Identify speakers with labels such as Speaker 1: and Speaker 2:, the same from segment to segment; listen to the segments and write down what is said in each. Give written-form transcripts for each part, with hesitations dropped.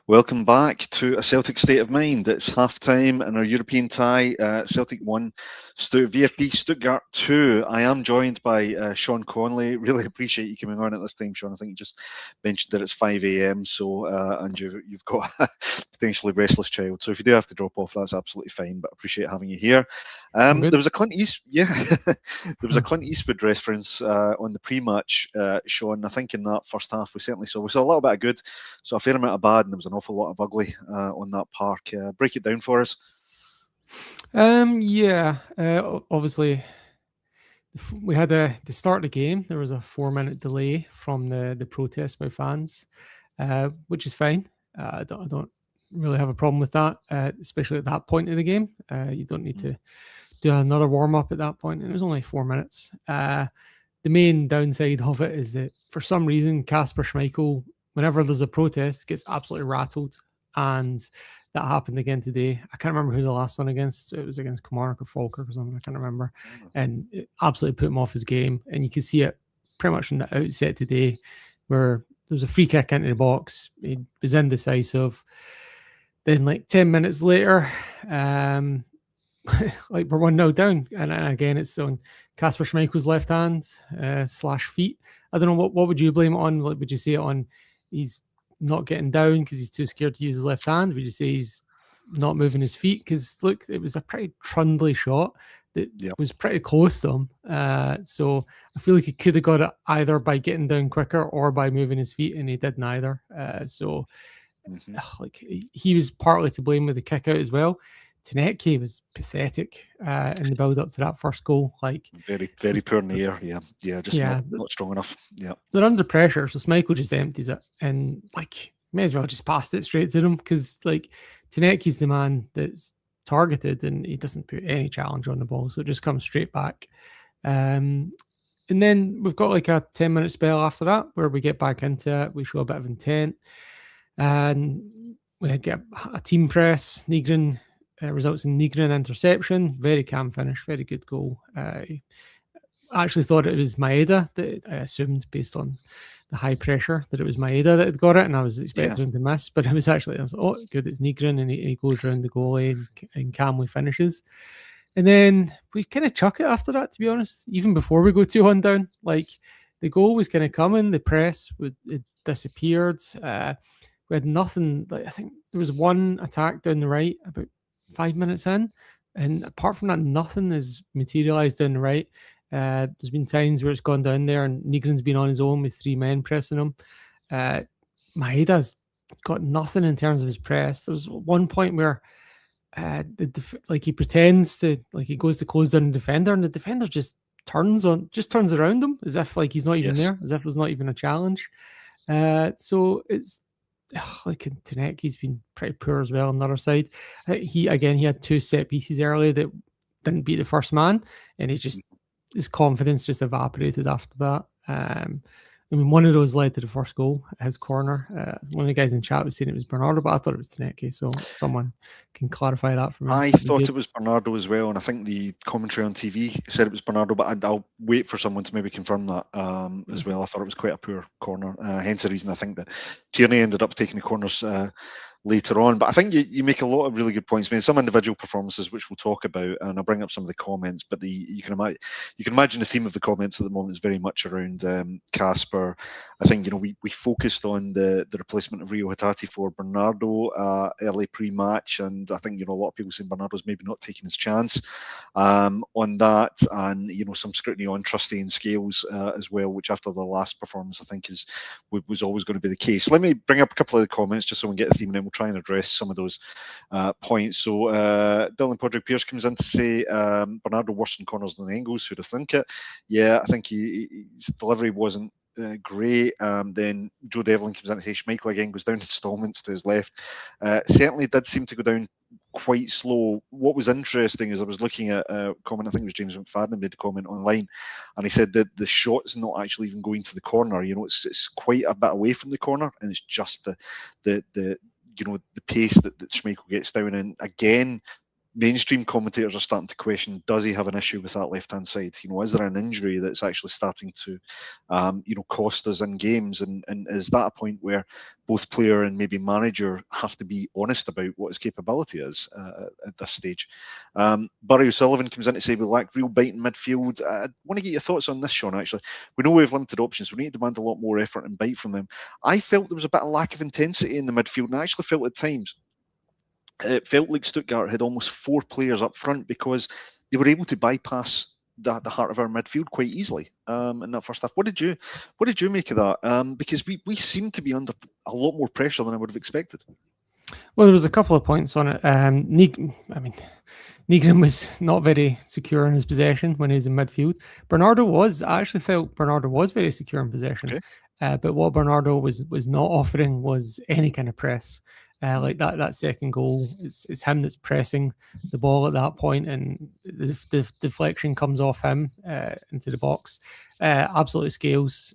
Speaker 1: Welcome back to A Celtic State of Mind. It's half-time in our European tie. Celtic 1, VfB Stuttgart 2. I am joined by Sean Conley. Really appreciate you coming on at this time, Sean. I think you just mentioned that it's 5 a.m. And you've got a potentially restless child. So if you do have to drop off, that's absolutely fine. But I appreciate having you here. There was a Clint Eastwood reference on the pre-match, Sean. I think in that first half we saw a little bit of good, so a fair amount of bad, and there was an awful lot of ugly on that park. Break it down for us.
Speaker 2: Obviously, we had the start of the game. There was a 4-minute delay from the protest by fans, which is fine. I don't really have a problem with that, especially at that point in the game. You don't need to do another warm up at that point, and it was only 4 minutes. The main downside of it is that for some reason, Kasper Schmeichel, whenever there's a protest, gets absolutely rattled, and that happened again today. I can't remember who the last one against. It was against Kilmarnock or Falkirk or something. I can't remember. And it absolutely put him off his game. And you can see it pretty much from the outset today, where there was a free kick into the box. He was indecisive. Then, like 10 minutes later, like we're 1-0 down, and again it's on Kasper Schmeichel's left hand / feet. I don't know what would you blame it on? Like, would you say it on he's not getting down because he's too scared to use his left hand? Would you say he's not moving his feet? Because look, it was a pretty trundly shot that was pretty close to him. So I feel like he could have got it either by getting down quicker or by moving his feet, and he did neither. Like he was partly to blame with the kick out as well. Tanecki was pathetic in the build up to that first goal. Like
Speaker 1: very poor in the air. Not strong enough. Yeah,
Speaker 2: they're under pressure, so Schmeichel just empties it, and like may as well just passed it straight to them, because like Tanecki's the man that's targeted, and he doesn't put any challenge on the ball, so it just comes straight back. And then we've got like a 10-minute spell after that where we get back into it. We show a bit of intent, and we get a team press. Nygren results in Nygren interception. Very calm finish, very good goal. I actually thought it was Maeda that I assumed, based on the high pressure, that it was Maeda that had got it, and I was expecting him to miss, but it was actually, I was like, oh, good, it's Nygren, and he goes around the goalie and calmly finishes. And then we kind of chuck it after that, to be honest, even before we go 2-1 down. Like, the goal was kind of coming, the press, it disappeared. We had nothing. Like, I think there was one attack down the right about 5 minutes in, and apart from that, nothing has materialized down the right. There's been times where it's gone down there and Nygren's been on his own with 3 men pressing him. Maeda's got nothing in terms of his press. There was one point where he pretends to, like, he goes to close down the defender, and the defender just turns around him as if like he's not even there, as if there's not even a challenge. So it's like Tanecki's been pretty poor as well on the other side. He had 2 set pieces early that didn't beat the first man, and his confidence just evaporated after that. I mean, one of those led to the first goal, his corner. One of the guys in the chat was saying it was Bernardo, but I thought it was Tanecki, so someone can clarify that for me.
Speaker 1: I thought it was Bernardo as well, and I think the commentary on TV said it was Bernardo, but I'll wait for someone to maybe confirm that as well. I thought it was quite a poor corner, hence the reason I think that Tierney ended up taking the corners later on. But I think you make a lot of really good points. I mean, some individual performances, which we'll talk about, and I'll bring up some of the comments, but you can imagine the theme of the comments at the moment is very much around Kasper. I think, we focused on the replacement of Rio Hatate for Bernardo early pre-match, and I think, a lot of people saying Bernardo's maybe not taking his chance on that, and, some scrutiny on Trusty and Scales as well, which after the last performance, I think was always going to be the case. Let me bring up a couple of the comments just so we can get the theme, and then we'll try and address some of those points. So Dylan Podrick Pierce comes in to say Bernardo worse in corners than Engels. Who'd have think it? Yeah, I think his delivery wasn't great. Then Joe Devlin comes in to say Schmeichel again goes down installments to his left. Certainly did seem to go down quite slow. What was interesting is I was looking at a comment, I think it was James McFadden made a comment online, and he said that the shot's not actually even going to the corner. It's quite a bit away from the corner, and it's just the pace that Schmeichel gets down in. Again, mainstream commentators are starting to question, does he have an issue with that left-hand side? Is there an injury that's actually starting to, cost us in games? And is that a point where both player and maybe manager have to be honest about what his capability is at this stage? Barry O'Sullivan comes in to say we lack real bite in midfield. I want to get your thoughts on this, Sean, actually. We know we have limited options. We need to demand a lot more effort and bite from them. I felt there was a bit of lack of intensity in the midfield, and I actually felt at times it felt like Stuttgart had almost 4 players up front because they were able to bypass the heart of our midfield quite easily in that first half. What did you make of that? Because we seem to be under a lot more pressure than I would have expected.
Speaker 2: Well, there was a couple of points on it. Nygren was not very secure in his possession when he was in midfield. I actually felt Bernardo was very secure in possession. Okay. But what Bernardo was not offering was any kind of press. Like that second goal, it's him that's pressing the ball at that point, and the deflection comes off him into the box. Absolutely, Scales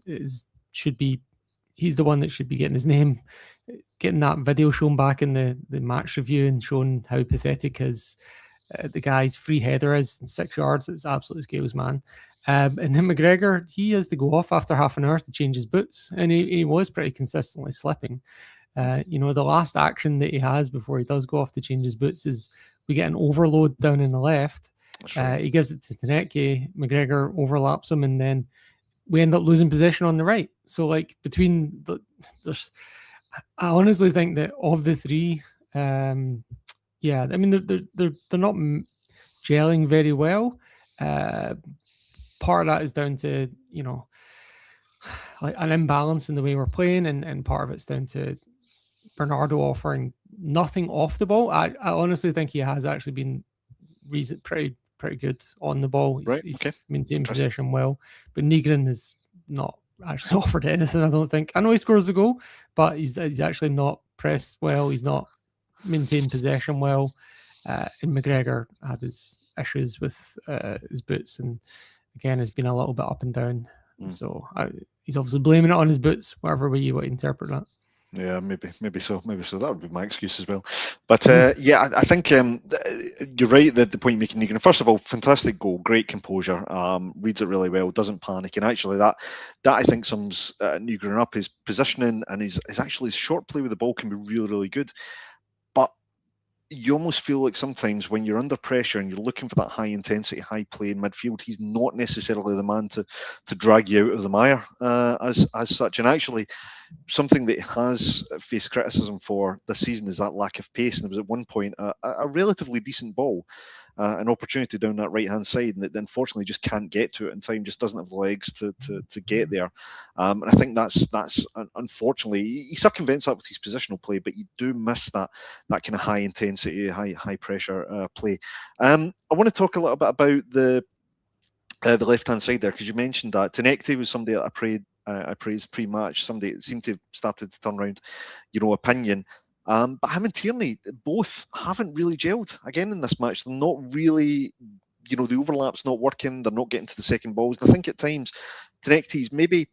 Speaker 2: he's the one that should be getting his name, getting that video shown back in the match review and showing how pathetic the guy's free header is in 6 yards. It's absolutely Scales, man. And then McGregor, he has to go off after half an hour to change his boots, and he was pretty consistently slipping. The last action that he has before he does go off to change his boots is we get an overload down in the left. Right. He gives it to Taneke, McGregor overlaps him, and then we end up losing possession on the right. So, I honestly think that of the three, they're not gelling very well. Part of that is down to an imbalance in the way we're playing, and part of it's down to Bernardo offering nothing off the ball. I honestly think he has actually been pretty good on the ball. He's maintained possession well, but Nygren has not actually offered anything, I don't think. I know he scores the goal, but he's actually not pressed well. He's not maintained possession well. And McGregor had his issues with his boots, and again has been a little bit up and down. So he's obviously blaming it on his boots, whatever way you want to interpret that.
Speaker 1: Yeah, maybe so. That would be my excuse as well. But I think you're right. The point you're making, Nygren. First of all, fantastic goal, great composure. Reads it really well, doesn't panic, and actually that I think sums Nygren up. His positioning and his short play with the ball can be really, really good. But you almost feel like sometimes when you're under pressure and you're looking for that high intensity, high play in midfield, he's not necessarily the man to drag you out of the mire as such. And actually, something that has faced criticism for this season is that lack of pace. And there was at one point a relatively decent ball, an opportunity down that right hand side, and that unfortunately just can't get to it in time. Just doesn't have legs to get there. And I think that's unfortunately he circumvents that with his positional play, but you do miss that kind of high intensity, high pressure play. I want to talk a little bit about the left hand side there, because you mentioned that Taneke was somebody that I praised pre-match. Somebody that seemed to have started to turn around, opinion. But him and Tierney both haven't really gelled again in this match. They're not really, the overlap's not working. They're not getting to the second balls. And I think at times Taneke's maybe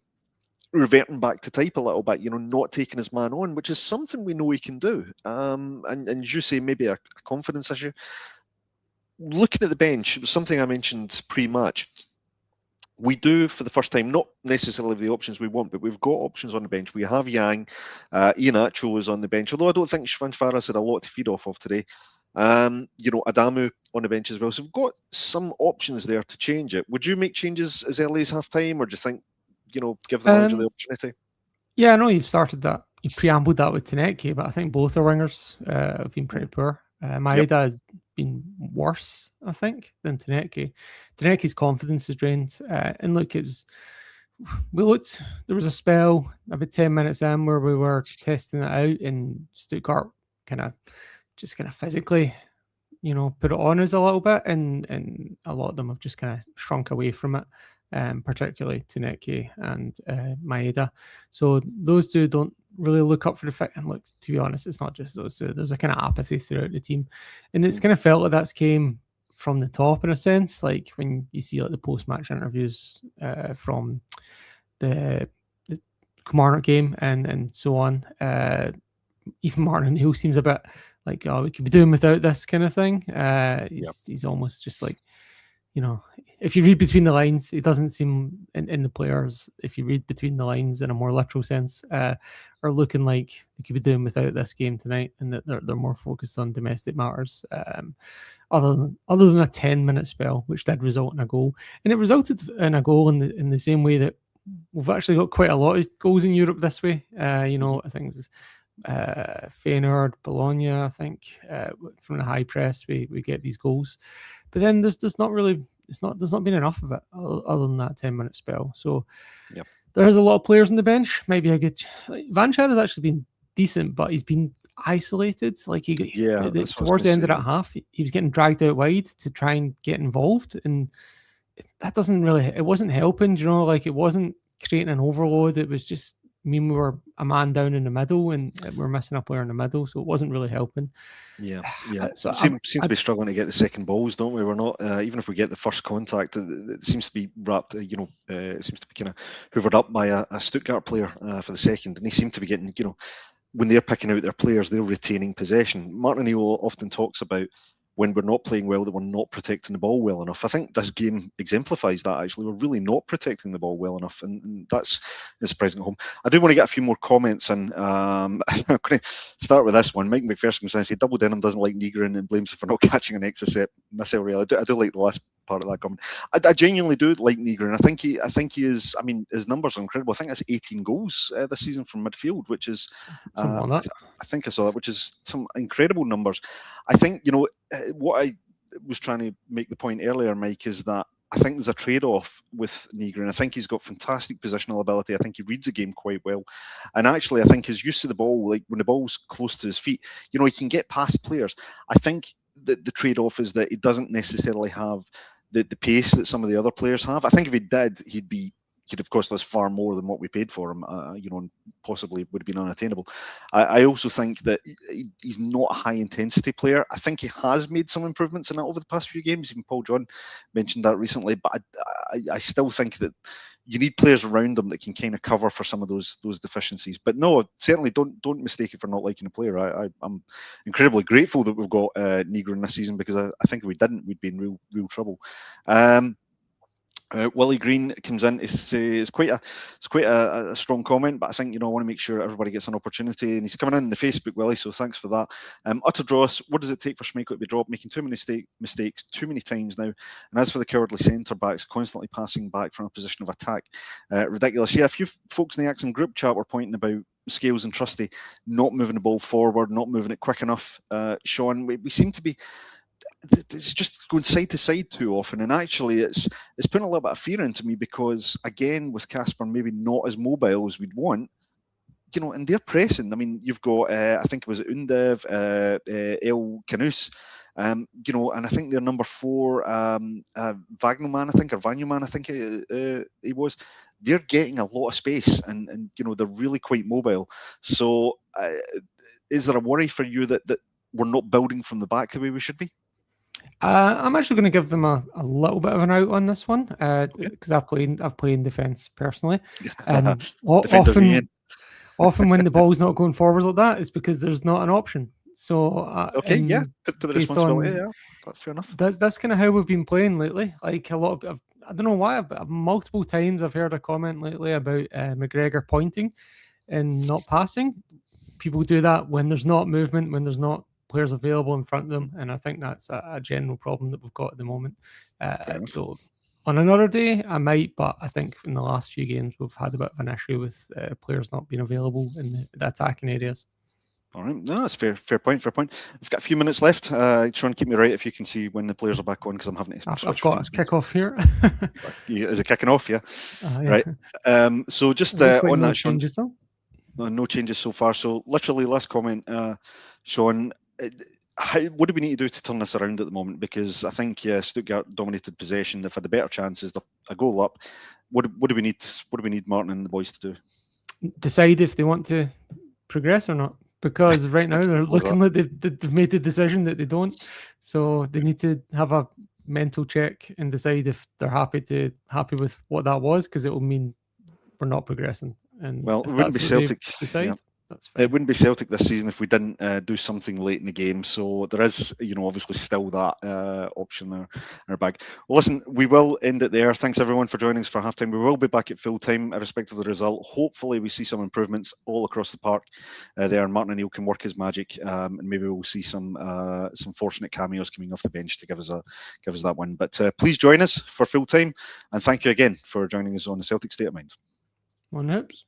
Speaker 1: reverting back to type a little bit, not taking his man on, which is something we know he can do. And as you say, maybe a confidence issue. Looking at the bench, it was something I mentioned pre-match. We do, for the first time, not necessarily the options we want, but we've got options on the bench. We have Yang, Iheanacho is on the bench, although I don't think Sven Faras had a lot to feed off of today. Adamu on the bench as well. So we've got some options there to change it. Would you make changes as early as half-time, or do you think, give the manager the opportunity?
Speaker 2: Yeah, I know you've started that. You preambled that with Taneke, but I think both our wingers have been pretty poor. Maeda has been worse, I think, than Taneke. Taneke's confidence is drained. And look, there was a spell about 10 minutes in where we were testing it out, and Stuttgart kind of physically, put it on us a little bit, and a lot of them have just kind of shrunk away from it, particularly Taneke and Maeda. So those two don't really look up for the fit. And look, to be honest, it's not just those two. There's a kind of apathy throughout the team, and it's kind of felt like that's came from the top in a sense. Like when you see like the post-match interviews from the Kilmarnock game and so on, even Martin Hill seems a bit like, oh, we could be doing without this kind of thing. He's almost just like, if you read between the lines, it doesn't seem in the players, if you read between the lines in a more literal sense, are looking like they could be doing without this game tonight, and that they're more focused on domestic matters. Other than a 10-minute spell, which did result in a goal, and it resulted in a goal in the same way that we've actually got quite a lot of goals in Europe this way. I think it was Feyenoord, Bologna. I think from the high press we get these goals, but then there's not been enough of it other than that 10-minute spell. So there's a lot of players on the bench. Maybe Van Schaar has actually been decent, but he's been isolated. Like towards the end of that half, he was getting dragged out wide to try and get involved, and that it wasn't helping. Like it wasn't creating an overload. It was just we were a man down in the middle, and we're missing a player in the middle, so it wasn't really helping.
Speaker 1: So seem to be struggling to get the second balls, don't we? We're not even if we get the first contact, it seems to be wrapped. It seems to be kind of hoovered up by a Stuttgart player for the second, and they seem to be getting, when they're picking out their players, they're retaining possession. Martin O'Neill often talks about when we're not playing well, that we're not protecting the ball well enough. I think this game exemplifies that, actually. We're really not protecting the ball well enough, and that's surprising at home. I do want to get a few more comments in. I'm going to start with this one. Mike McPherson was going to say, Double Denim doesn't like Negrin and blames him for not catching an exocet missile rail. I do like the last part of that comment. I genuinely do like Negrin. I think he is, his numbers are incredible. I think that's 18 goals this season from midfield, which is, I think I saw that, which is some incredible numbers. I think, what I was trying to make the point earlier, Mike, is that I think there's a trade-off with Negrin. I think he's got fantastic positional ability. I think he reads the game quite well. And actually, I think his use of the ball, like when the ball's close to his feet, he can get past players. I think that the trade-off is that he doesn't necessarily have the pace that some of the other players have. I think if he did, he'd have cost us far more than what we paid for him, and possibly would have been unattainable. I also think that he's not a high-intensity player. I think he has made some improvements in that over the past few games. Even Paul John mentioned that recently, but I still think that you need players around him that can kind of cover for some of those deficiencies. But no, certainly don't mistake it for not liking a player. I'm incredibly grateful that we've got Negrin this season, because I think if we didn't, we'd be in real trouble. Willie Green comes in. It's quite a strong comment, but I think I want to make sure everybody gets an opportunity. And he's coming in the Facebook, Willie. So thanks for that. Utter dross. What does it take for Schmeichel to be dropped? Making too many mistakes too many times now. And as for the cowardly centre backs, constantly passing back from a position of attack, ridiculous. Yeah, a few folks in the Acsom group chat were pointing about Scales and Trusty not moving the ball forward, not moving it quick enough. Sean, we seem to be. It's just going side to side too often, and actually it's putting a little bit of fear into me, because again, with Casper maybe not as mobile as we'd want, and they're pressing. You've got I think it was Undev, El Canus, and I think they're number 4, Vagnoman, I think he was. They're getting a lot of space, and they're really quite mobile. So is there a worry for you that we're not building from the back the way we should be?
Speaker 2: I'm actually going to give them a little bit of an out on this one, because I've played in defence personally. Often when the ball's not going forward like that, it's because there's not an option. So
Speaker 1: put the responsibility. That's fair enough.
Speaker 2: That's kind of how we've been playing lately. Like a lot of, I don't know why, but multiple times I've heard a comment lately about McGregor pointing and not passing. People do that when there's not movement, when there's not players available in front of them, and I think that's a general problem that we've got at the moment. So on another day I might, but I think in the last few games we've had a bit of an issue with players not being available in the attacking areas.
Speaker 1: All right, no, that's fair point. We've got a few minutes left. Sean, keep me right if you can see when the players are back on, because I'm having to.
Speaker 2: I've got a kick off here.
Speaker 1: Is it kicking off? Yeah.
Speaker 2: Yeah.
Speaker 1: Right. So just on that, Sean.
Speaker 2: Changes,
Speaker 1: no changes so far. So literally, last comment, Sean. What do we need to do to turn this around at the moment? Because I think Stuttgart dominated possession. They've had the better chances. They're a goal up. What do we need? What do we need Martin and the boys to do?
Speaker 2: Decide if they want to progress or not. Because right now they're looking like they've made the decision that they don't. So they need to have a mental check and decide if they're happy with what that was, because it will mean we're not progressing. And
Speaker 1: well, it wouldn't be Celtic.
Speaker 2: Decide, That's fine.
Speaker 1: It wouldn't be Celtic this season if we didn't do something late in the game. So there is, obviously still that option there in our bag. Well, listen, we will end it there. Thanks everyone for joining us for halftime. We will be back at full time, irrespective of the result. Hopefully, we see some improvements all across the park there. Martin O'Neill can work his magic, and maybe we'll see some fortunate cameos coming off the bench to give us that win. But please join us for full time, and thank you again for joining us on the Celtic State of Mind.
Speaker 2: On Hoops.